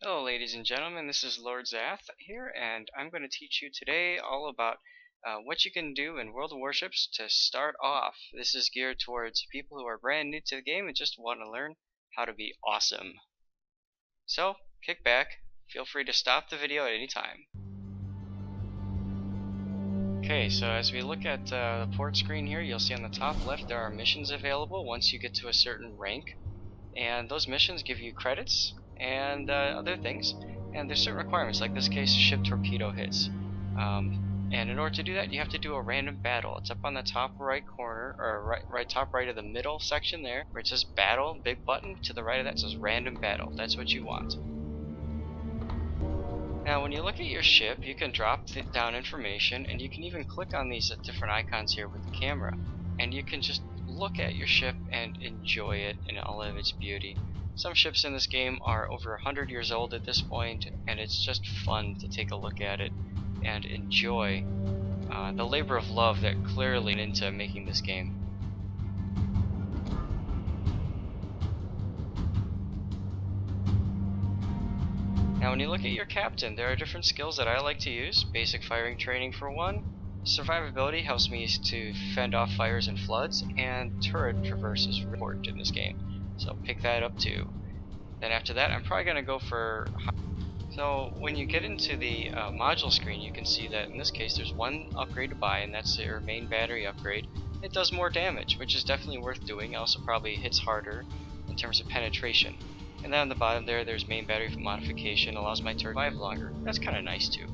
Hello ladies and gentlemen, this is Lord Zath here, and I'm going to teach you today all about what you can do in World of Warships to start off. This is geared towards people who are brand new to the game and just want to learn how to be awesome. So, kick back, feel free to stop the video at any time. Okay, so as we look at the port screen here, you'll see on the top left there are missions available once you get to a certain rank. And those missions give you credits and other things, and there's certain requirements, like this case ship torpedo hits, and in order to do that you have to do a random battle. It's up on the top right corner, or top right of the middle section there where it says battle, big button. To the right of that says random battle. That's what you want. Now when you look at your ship, you can drop down information, and you can even click on these different icons here with the camera, and you can just look at your ship and enjoy it in all of its beauty. Some ships in this game are over 100 years old at this point, and it's just fun to take a look at it and enjoy the labor of love that clearly went into making this game. Now when you look at your captain, there are different skills that I like to use. Basic firing training for one. Survivability helps me to fend off fires and floods, and turret traverse is important in this game, so pick that up too. Then after that, I'm probably going to go for... So when you get into the module screen, you can see that in this case there's one upgrade to buy, and that's your main battery upgrade. It does more damage, which is definitely worth doing. It also probably hits harder in terms of penetration. And then on the bottom there's main battery modification, allows my turret to survive longer. That's kind of nice too.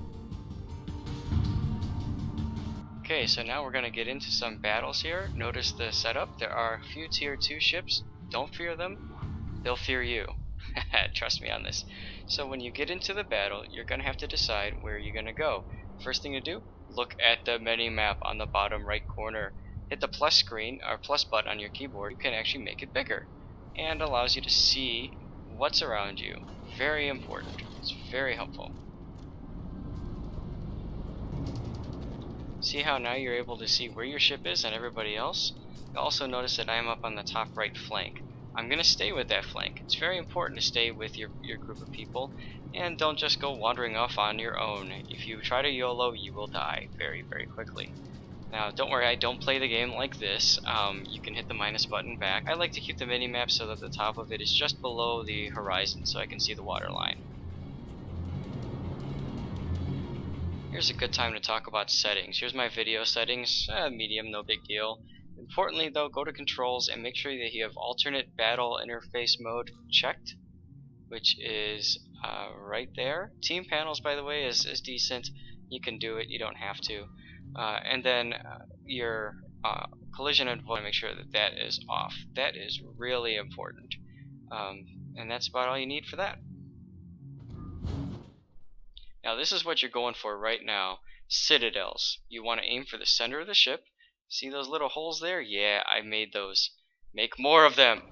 Okay, so now we're going to get into some battles here. Notice the setup. There are a few tier 2 ships. Don't fear them, they'll fear you. Trust me on this. So when you get into the battle, you're going to have to decide where you're going to go. First thing to do, look at the mini-map on the bottom right corner. Hit the plus screen, or plus button on your keyboard. You can actually make it bigger, and allows you to see what's around you. Very important. It's very helpful. See how now you're able to see where your ship is and everybody else? You'll also notice that I am up on the top right flank. I'm going to stay with that flank. It's very important to stay with your group of people, and don't just go wandering off on your own. If you try to YOLO, you will die very, very quickly. Now don't worry, I don't play the game like this. You can hit the minus button back. I like to keep the mini-map so that the top of it is just below the horizon so I can see the water line. Here's a good time to talk about settings. Here's my video settings, medium, no big deal. Importantly though, go to controls and make sure that you have alternate battle interface mode checked, which is right there. Team panels, by the way, is decent. You can do it, you don't have to. And then your collision avoid, make sure that that is off. That is really important. And that's about all you need for that. Now this is what you're going for right now. Citadels. You want to aim for the center of the ship. See those little holes there? Yeah, I made those. Make more of them.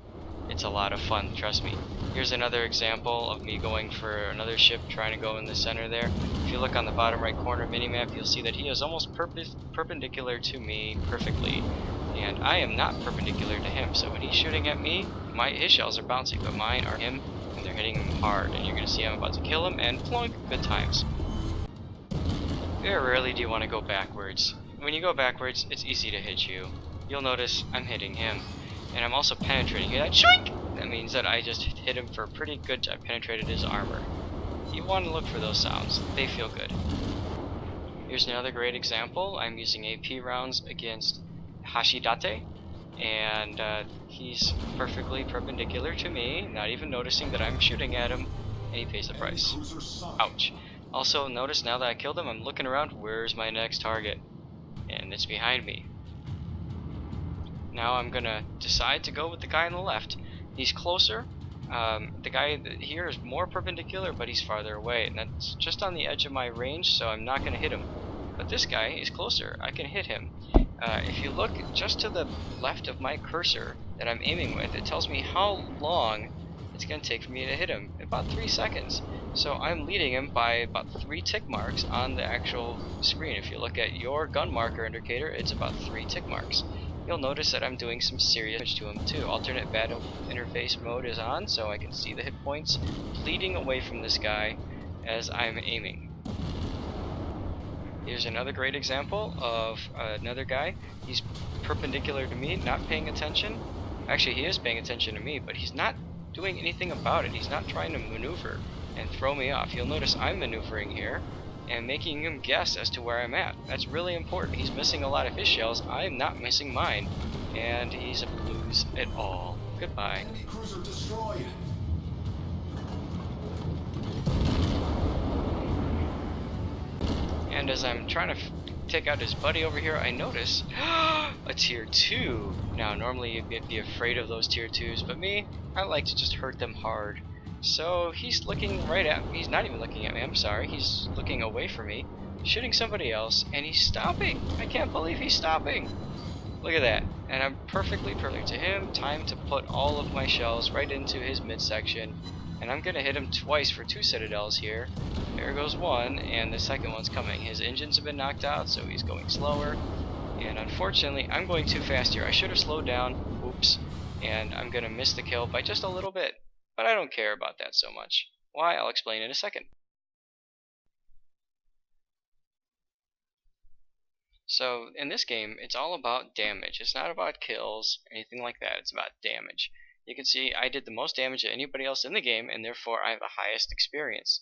It's a lot of fun, trust me. Here's another example of me going for another ship trying to go in the center there. If you look on the bottom right corner minimap, you'll see that he is almost perpendicular to me perfectly. And I am not perpendicular to him, so when he's shooting at me, his shells are bouncing, but mine are him. And they're hitting him hard, and you're going to see I'm about to kill him, and plunk, good times. Very rarely do you want to go backwards. When you go backwards, it's easy to hit you. You'll notice I'm hitting him, and I'm also penetrating. Hear that? Shoink! That means that I just hit him for a pretty good time. I penetrated his armor. You want to look for those sounds. They feel good. Here's another great example. I'm using AP rounds against Hashidate, and he's perfectly perpendicular to me, not even noticing that I'm shooting at him, and he pays the price. Ouch. Also notice now that I killed him, I'm looking around, where's my next target? And it's behind me. Now I'm gonna decide to go with the guy on the left. He's closer. The guy here is more perpendicular, but he's farther away, and that's just on the edge of my range, so I'm not gonna hit him. But this guy is closer. I can hit him. If you look just to the left of my cursor that I'm aiming with, it tells me how long it's going to take for me to hit him. About 3 seconds. So I'm leading him by about 3 tick marks on the actual screen. If you look at your gun marker indicator, it's about 3 tick marks. you'll notice that I'm doing some serious damage to him too. Alternate battle interface mode is on, so I can see the hit points bleeding away from this guy as I'm aiming. Here's another great example of another guy. He's perpendicular to me, not paying attention. Actually, he is paying attention to me, but he's not doing anything about it. He's not trying to maneuver and throw me off. You'll notice I'm maneuvering here and making him guess as to where I'm at. That's really important. He's missing a lot of his shells. I'm not missing mine. And he's a lose it all. Goodbye. Enemy cruiser destroyed. And as I'm trying to take out his buddy over here, I notice a tier 2. Now, normally you'd be afraid of those tier 2s, but me, I like to just hurt them hard. So he's looking right at me. He's not even looking at me, I'm sorry. He's looking away from me, shooting somebody else, and he's stopping. I can't believe he's stopping. Look at that. And I'm perfectly to him. Time to put all of my shells right into his midsection. And I'm going to hit him twice for 2 citadels here. There goes one, and the second one's coming. His engines have been knocked out, so he's going slower. And unfortunately, I'm going too fast here. I should have slowed down. Oops. And I'm going to miss the kill by just a little bit. But I don't care about that so much. Why? I'll explain in a second. So, in this game, it's all about damage. It's not about kills or anything like that. It's about damage. You can see I did the most damage to anybody else in the game, and therefore I have the highest experience.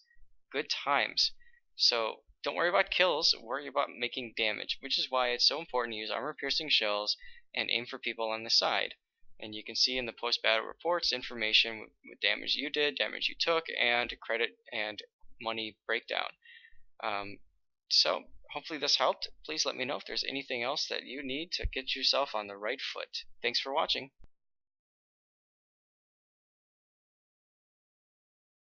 Good times. So don't worry about kills, worry about making damage, which is why it's so important to use armor-piercing shells and aim for people on the side. And you can see in the post-battle reports information with damage you did, damage you took, and credit and money breakdown. So hopefully this helped. Please let me know if there's anything else that you need to get yourself on the right foot. Thanks for watching.